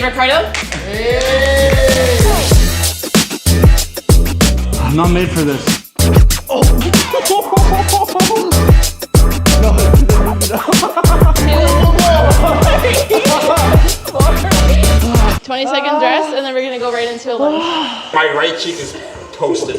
Hey, Ricardo. Hey. I'm not made for this. Oh. No. 20-second rest, and then we're gonna go right into a lunge. My right cheek is toasted.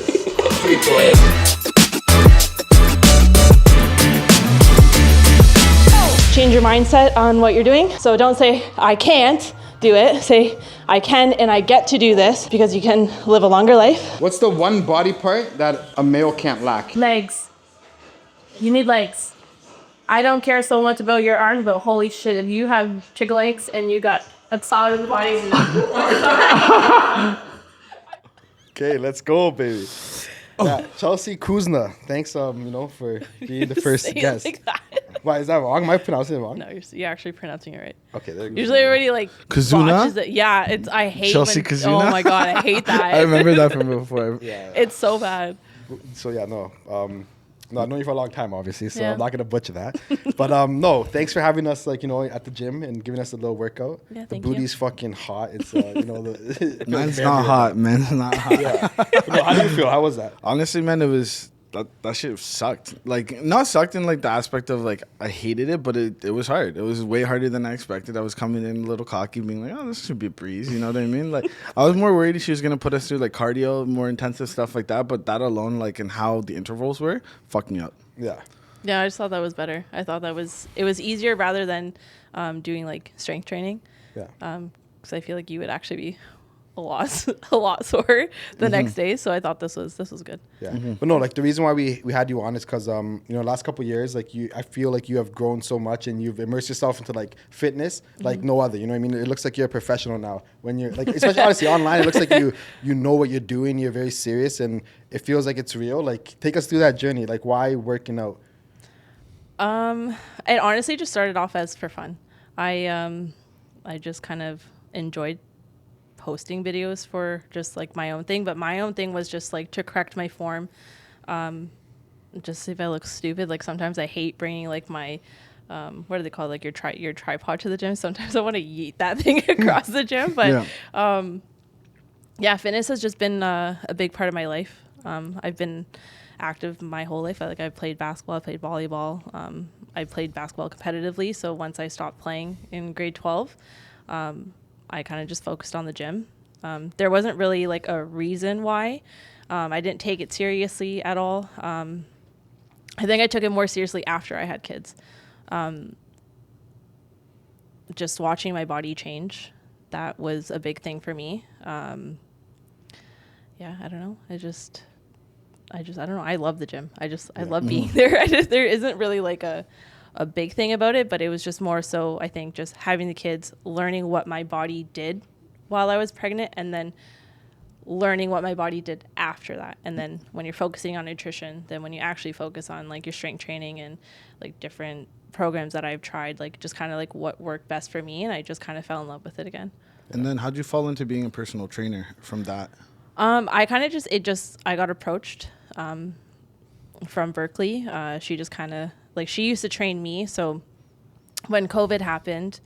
Change your mindset on what you're doing. So don't say, I can't do it. Say, I can and I get to do this, because you can live a longer life. What's the one body part that a male can't lack? Legs. You need legs. I don't care so much about your arms, but holy shit, if you have chicken legs and you got a solid body. Okay, let's go, baby. Yeah, Chelsea Kouzouna. Thanks, for being the first guest. Like that. Why, is that wrong? Am I pronouncing it wrong? No, you're actually pronouncing it right. Okay, there you go. Usually everybody like Kouzouna? watches it. Yeah, I hate Chelsea when, Kouzouna? Oh my god, I hate that. I remember that from before. Yeah. It's so bad. So yeah, no. I've known you for a long time, obviously, so Yeah. I'm not gonna butcher that. But no, thanks for having us, at the gym and giving us a little workout. Yeah, the thank you. booty's fucking hot. It's Man's not hot, man. Not hot. Yeah. No, how do you feel? How was that? Honestly, man, it was that shit sucked. Like, not sucked in like the aspect of like I hated it, but it was hard. It was way harder than I expected. I was coming in a little cocky, being like, oh, this should be a breeze. You know what I mean? Like, I was more worried she was gonna put us through like cardio, more intensive stuff like that. But that alone, like, and how the intervals were, fucked me up. Yeah. Yeah, I just thought that was better. I thought it was easier rather than doing like strength training. Yeah. Because I feel like you would actually be a lot sore the next day. So I thought this was good. Yeah. But no, like the reason why we had you on is because last couple of years, like I feel like you have grown so much and you've immersed yourself into like fitness like no other. You know what I mean? It looks like you're a professional now. When you're like, especially honestly online, it looks like you know what you're doing. You're very serious and it feels like it's real. Like take us through that journey. Like why working out? It honestly just started off as for fun. I just kind of enjoyed posting videos for just like my own thing, but my own thing was just like to correct my form, just if I look stupid. Like sometimes I hate bringing like my what do they call it? Like your tripod to the gym. Sometimes I want to yeet that thing across the gym, but yeah, fitness has just been a big part of my life. I've been active my whole life. I played basketball, I played volleyball, I played basketball competitively. So once I stopped playing in grade 12, I kind of just focused on the gym. There wasn't really like a reason why. I didn't take it seriously at all. I think I took it more seriously after I had kids. Just watching my body change, that was a big thing for me. Yeah, I don't know. I don't know. I love the gym. I love being there. There isn't really like a big thing about it, but it was just more so, I think, just having the kids, learning what my body did while I was pregnant, and then learning what my body did after that. And then when you're focusing on nutrition, then when you actually focus on like your strength training and like different programs that I've tried, like just kind of like what worked best for me. And I just kind of fell in love with it again. And then how'd you fall into being a personal trainer from that? I kind of I got approached from Berkeley. She just kind of like, she used to train me. So when COVID happened,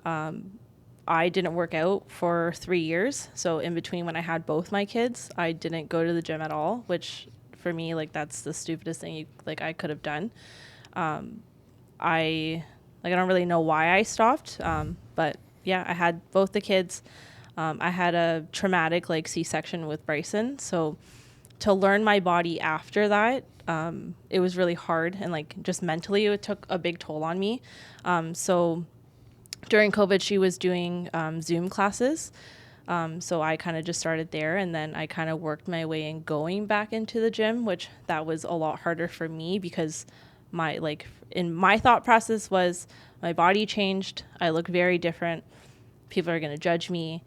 I didn't work out for 3 years. So in between when I had both my kids, I didn't go to the gym at all, which for me, like that's the stupidest thing I could have done. I don't really know why I stopped. But yeah, I had both the kids. I had a traumatic like C-section with Bryson. So to learn my body after that, it was really hard, and like just mentally it took a big toll on me. So during COVID, she was doing Zoom classes. So I kind of just started there, and then I kind of worked my way in going back into the gym, which that was a lot harder for me because my thought process was my body changed. I look very different. People are going to judge me.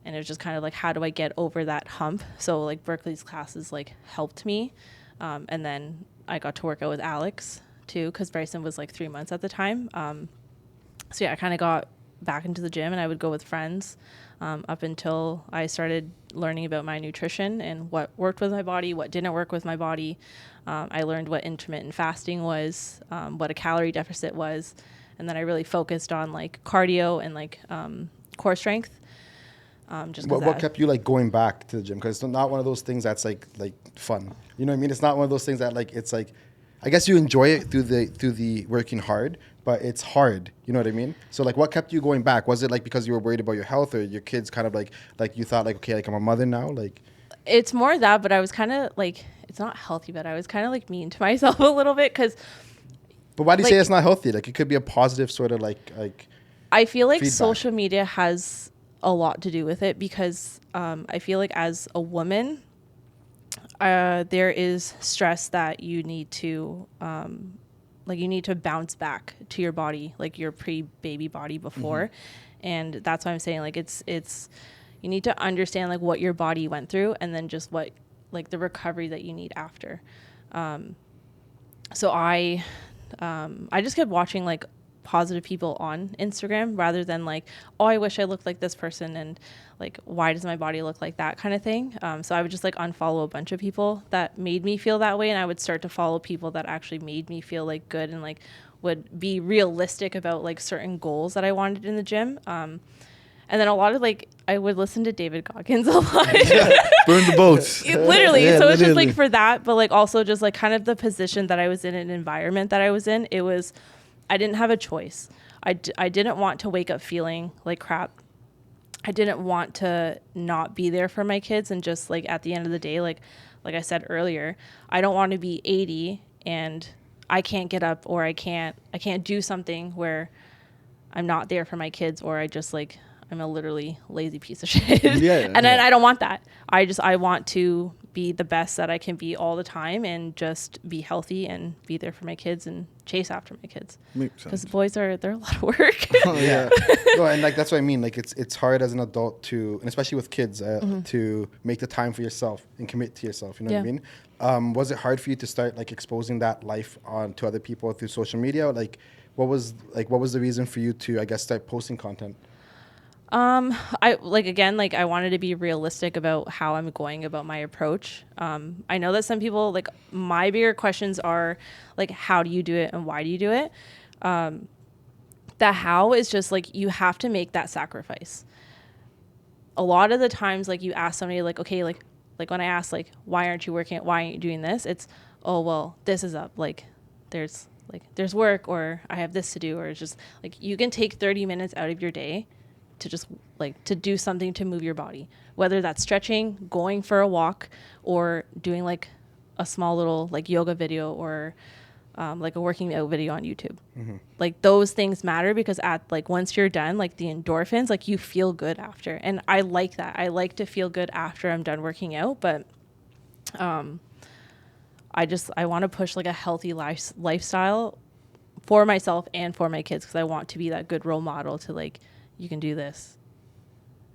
And it was just kind of like, how do I get over that hump? So like Berkeley's classes like helped me. And then I got to work out with Alex too, because Bryson was like 3 months at the time. So yeah, I kind of got back into the gym, and I would go with friends up until I started learning about my nutrition and what worked with my body, what didn't work with my body. I learned what intermittent fasting was, what a calorie deficit was. And then I really focused on like cardio and like core strength. Just What kept you like going back to the gym? Because it's not one of those things that's like fun. You know what I mean? It's not one of those things that like it's like, I guess you enjoy it through the working hard, but it's hard. You know what I mean? So like, what kept you going back? Was it like because you were worried about your health, or your kids kind of like you thought like, okay, like I'm a mother now, like? It's more that, but I was kind of like, it's not healthy, but I was kind of like mean to myself a little bit because. But why do you like, say it's not healthy? Like it could be a positive sort of like. I feel like feedback. social media has a lot to do with it because I feel like as a woman, there is stress that you need to bounce back to your body, like your pre-baby body before. And that's why I'm saying like it's you need to understand like what your body went through and then just what like the recovery that you need after. So I just kept watching like positive people on Instagram rather than like, oh, I wish I looked like this person and like, why does my body look like that kind of thing? So I would just like unfollow a bunch of people that made me feel that way. And I would start to follow people that actually made me feel like good and like would be realistic about like certain goals that I wanted in the gym. And then a lot of like, I would listen to David Goggins a lot. Burn the boats. Literally. Yeah, So it's just like literally. for that, but like also just like kind of the position that I was in, an environment that I was in, I didn't have a choice. I didn't want to wake up feeling like crap. I didn't want to not be there for my kids. And just like at the end of the day, like I said earlier, I don't want to be 80 and I can't get up, or I can't do something where I'm not there for my kids, or I just like, I'm a literally lazy piece of shit. And I don't want that. I want to be the best that I can be all the time and just be healthy and be there for my kids and chase after my kids. Because boys they're a lot of work. Yeah. No, and like that's what I mean. Like it's hard as an adult to, and especially with kids, to make the time for yourself and commit to yourself. You know what I mean? Was it hard for you to start like exposing that life on to other people through social media? Like, what was the reason for you to, I guess, start posting content? I wanted to be realistic about how I'm going about my approach. I know that some people, like, my bigger questions are like, how do you do it and why do you do it? The how is just like, you have to make that sacrifice. A lot of the times, like, you ask somebody like, okay, like when I ask like, why aren't you working? Why aren't you doing this? It's, oh, well, this is up. Like there's work, or I have this to do, or it's just like, you can take 30 minutes out of your day to just like to do something to move your body, whether that's stretching, going for a walk, or doing like a small little like yoga video, or like a working out video on YouTube. Like those things matter, because at like once you're done, like the endorphins, like you feel good after. And I like that. I like to feel good after I'm done working out, but I want to push like a healthy lifestyle for myself and for my kids, because I want to be that good role model to like, you can do this.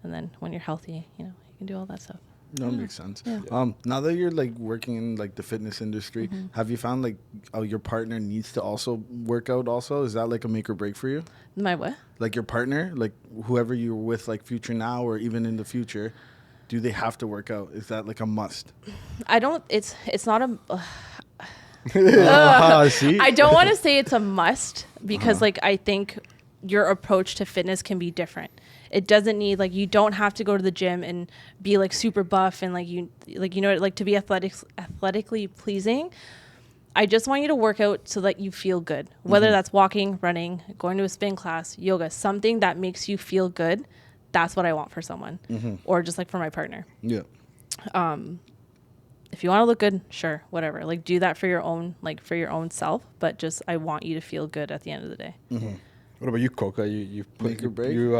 And then when you're healthy, you can do all that stuff. No, makes sense. Yeah. Now that you're like working in like the fitness industry, have you found like your partner needs to also work out also? Is that like a make or break for you? My what? Like your partner, like whoever you're with, like future now or even in the future, do they have to work out? Is that like a must? I don't, it's not a, See? I don't want to say it's a must, because like, I think your approach to fitness can be different. It doesn't need, like, you don't have to go to the gym and be like super buff and like to be athletically pleasing. I just want you to work out so that you feel good, whether that's walking, running, going to a spin class, yoga, something that makes you feel good. That's what I want for someone, or just like for my partner. Yeah. If you want to look good, sure, whatever. Like, do that for your own self. But just, I want you to feel good at the end of the day. What about you, Coca? You Make or break? You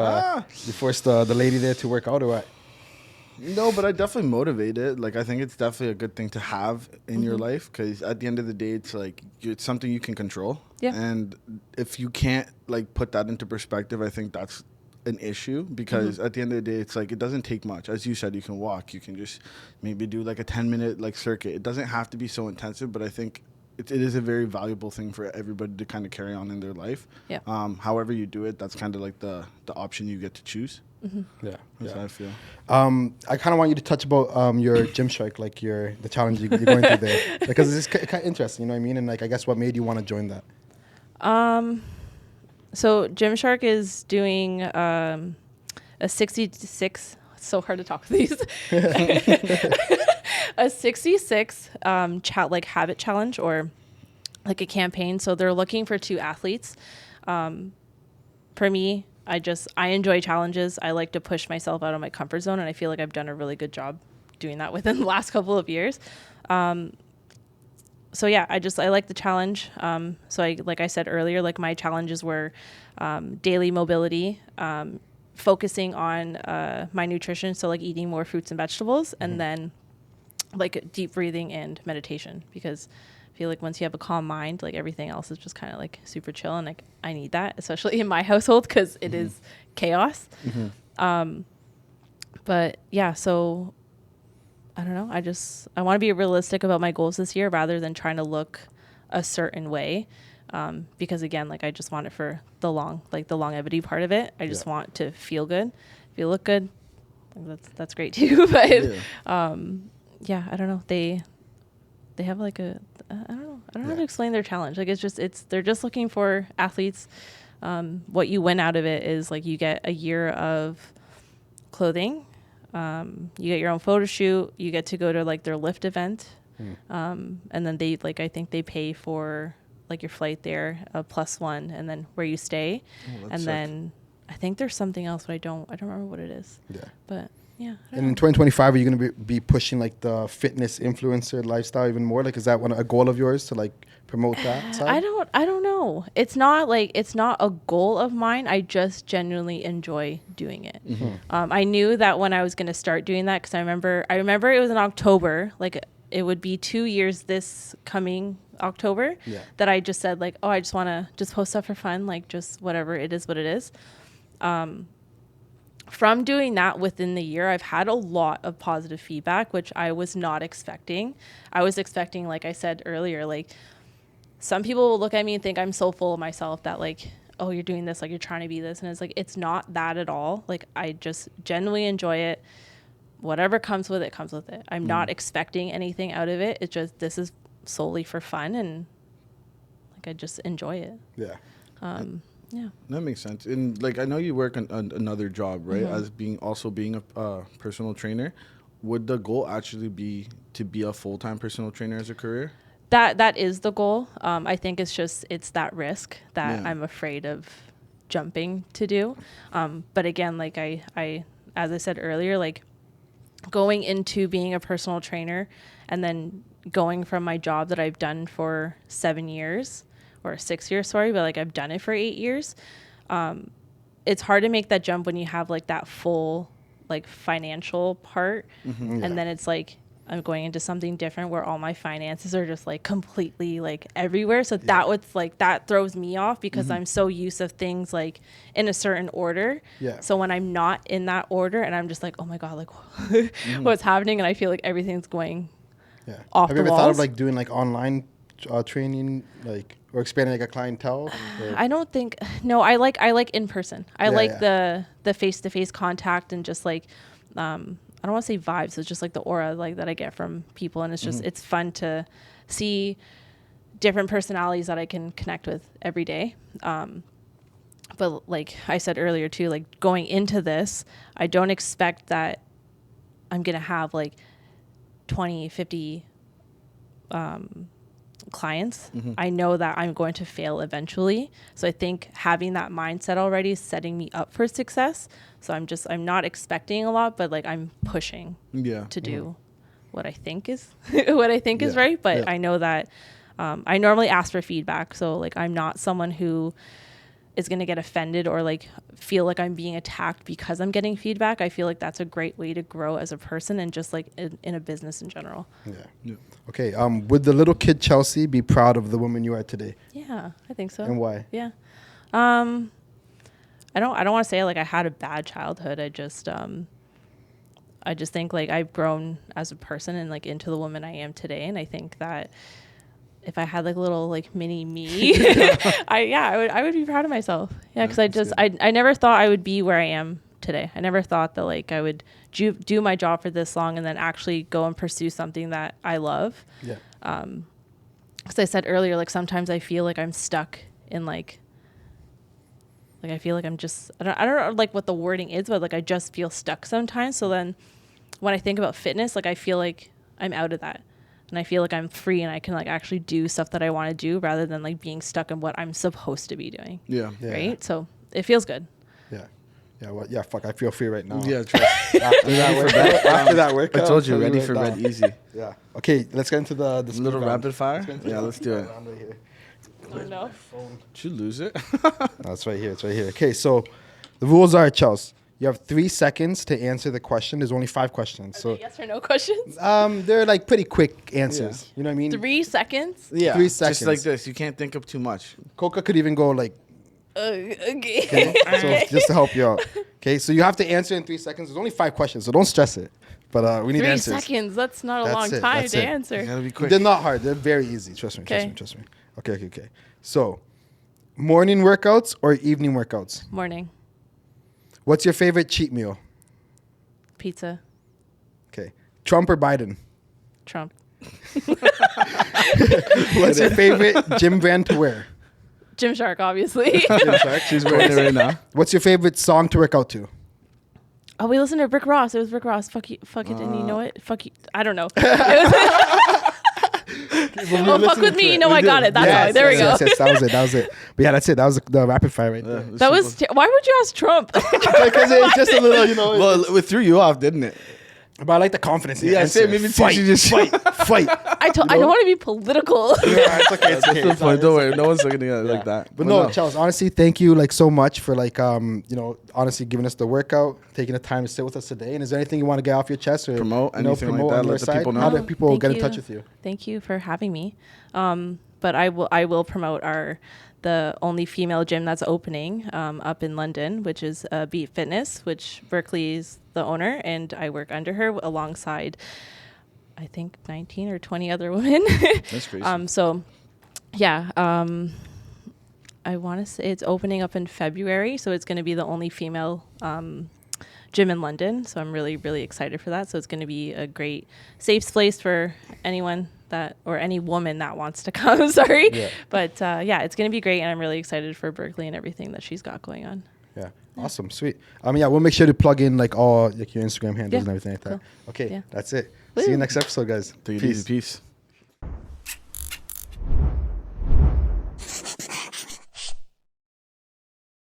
forced the lady there to work out, or what? No, but I definitely motivate it. Like, I think it's definitely a good thing to have in your life, because at the end of the day, it's like it's something you can control. Yeah. And if you can't like put that into perspective, I think that's an issue, because at the end of the day, it's like, it doesn't take much. As you said, you can walk. You can just maybe do like a 10-minute like circuit. It doesn't have to be so intensive, but I think it is a very valuable thing for everybody to kind of carry on in their life. Yeah. However you do it, that's kind of like the option you get to choose. Yeah. That's how I feel. I kind of want you to touch about your Gymshark, like the challenge you're going through there, because it's kind of interesting, you know what I mean? And like, I guess what made you want to join that? So Gymshark is doing a 66 it's so hard to talk with these. A 66 like habit challenge or like a campaign. So they're looking for 2 athletes. For me, I enjoy challenges. I like to push myself out of my comfort zone, and I feel like I've done a really good job doing that within the last couple of years. So yeah, I like the challenge. So like I said earlier, like my challenges were daily mobility, focusing on my nutrition, so like eating more fruits and vegetables, and then like deep breathing and meditation, because I feel like once you have a calm mind, like everything else is just kind of like super chill, and like I need that, especially in my household, because it is chaos. But yeah, so I don't know. I want to be realistic about my goals this year rather than trying to look a certain way. Because again, like I just want it for the longevity part of it. I just want to feel good. If you look good, that's great too. But yeah, I don't know. They have like I don't know how to explain their challenge. Like they're just looking for athletes. What you win out of it is like you get a year of clothing. You get your own photo shoot. You get to go to like their lift event. And then I think they pay for like your flight there, a +1, and then where you stay. And sick. Then I think there's something else, but I don't remember what it is. Yeah. But yeah. And in 2025, are you going to be pushing like the fitness influencer lifestyle even more? Like, is that a goal of yours to like promote that side? I don't know. It's not a goal of mine. I just genuinely enjoy doing it. I knew that when I was going to start doing that, because I remember it was in October, like it would be 2 years this coming October, that I just said like, oh, I just want to just post stuff for fun, like just whatever, it is what it is. From doing that within the year, I've had a lot of positive feedback, which I was not expecting. I was expecting, like I said earlier, like some people will look at me and think I'm so full of myself that like, oh, you're doing this, like you're trying to be this. And it's like, it's not that at all. Like I just genuinely enjoy it. Whatever comes with it, comes with it. I'm not expecting anything out of it. It's just, this is solely for fun, and like I just enjoy it. Yeah. That makes sense. And like I know you work on another job, right? As being a personal trainer. Would the goal actually be to be a full-time personal trainer as a career? That is the goal. I think it's that risk that I'm afraid of jumping to do. But again, like I as I said earlier, like going into being a personal trainer and then going from my job that I've done for 7 years or 6 years, sorry, but like I've done it for 8 years. It's hard to make that jump when you have like that full like financial part. And then it's like, I'm going into something different where all my finances are just like completely like everywhere. So that throws me off because I'm so used to things like in a certain order. So when I'm not in that order and I'm just like, oh my God, like what's happening? And I feel like everything's going off the walls. Have you ever thought of like doing like online training, like, or expanding like a clientele? I don't think, no, I like in person. I like the face-to-face contact and just like, I don't want to say vibes. It's just like the aura like that I get from people. And it's just, it's fun to see different personalities that I can connect with every day. But like I said earlier too, like going into this, I don't expect that I'm going to have like 20, 50 clients. I know that I'm going to fail eventually. So I think having that mindset already is setting me up for success. So I'm not expecting a lot, but like I'm pushing to do what I think is is right. But I know that I normally ask for feedback. So like I'm not someone who is going to get offended or like feel like I'm being attacked because I'm getting feedback. I feel like that's a great way to grow as a person and just like in a business in general. Okay. Would the little kid Chelsea be proud of the woman you are today? Yeah, I think so. And why? Yeah. I don't want to say like I had a bad childhood. I just think like I've grown as a person and like into the woman I am today. And I think that if I had like a little like mini me, I would be proud of myself. Yeah. Cause I never thought I would be where I am today. I never thought that like I would do my job for this long and then actually go and pursue something that I love. Yeah. Cause I said earlier, like sometimes I feel like I'm stuck in like Like I feel like I'm just I don't know like what the wording is, but like I just feel stuck sometimes. So then when I think about fitness, like I feel like I'm out of that. And I feel like I'm free and I can like actually do stuff that I want to do rather than like being stuck in what I'm supposed to be doing. Yeah. Right? So it feels good. Yeah. Yeah, well, yeah, fuck, I feel free right now. Yeah, trust. After that workout. I told you, I'll tell ready right for now. red easy. Yeah. Okay, let's get into the Little rapid fire? Yeah, let's do it. Right here. Oh, no. Did you lose it? No, it's right here. It's right here. Okay, so the rules are, Chelsea, you have 3 seconds to answer the question. There's only 5 questions. So Yes or no questions? they're like pretty quick answers. You know what I mean? 3 seconds? Yeah. 3 seconds. Just like this. You can't think of too much. Coca could even go like, Okay. okay? So just to help you out. Okay, so you have to answer in 3 seconds. There's only 5 questions, so don't stress it. But we need 3 answers. seconds. That's not a That's long it, time that's to it. answer. You gotta be quick. They're not hard. They're very easy. Trust me. Okay. Trust me. Okay. So, morning workouts or evening workouts? Morning. What's your favorite cheat meal? Pizza. Okay. Trump or Biden? Trump. What's your favorite gym brand to wear? Gymshark, obviously. She's wearing it right now. What's your favorite song to work out to? Oh, we listened to Rick Ross. It was Rick Ross. Fuck you. Fuck it. And you know it. Fuck you. I don't know. Oh, fuck with me. You know I got it. That's Yes, why. There we go. Yes, that was it. But yeah, that's it. That was the rapid fire right there. That was. Why would you ask Trump? Because it's just a little, you know. Well, it threw you off, didn't it? But I like the confidence. in your Yeah, answer. same. Maybe fight, you just fight. I don't want to be political. Yeah, it's okay. It's okay. That's It's the all point. Don't worry. No one's looking at it like that. But no, Charles, honestly, thank you like so much for like honestly giving us the workout, taking the time to sit with us today. And is there anything you want to get off your chest or Promote, anything like that? on your Let the side? people know. How do people Thank get in you. touch with you? Thank you for having me. But I will promote the only female gym that's opening up in London, which is Beat Fitness, which Berkeley is the owner, and I work under her alongside, I think, 19 or 20 other women. That's crazy. So, yeah, I want to say it's opening up in February, so it's going to be the only female gym in London. So I'm really, really excited for that. So it's going to be a great safe place for anyone or any woman that wants to come. Sorry. Yeah. But yeah, it's going to be great. And I'm really excited for Berkeley and everything that she's got going on. Yeah. Awesome. Sweet. Yeah, we'll make sure to plug in like all like your Instagram handles and everything like that. Cool. Okay. Yeah. That's it. Woo. See you next episode, guys. Take it easy. Peace.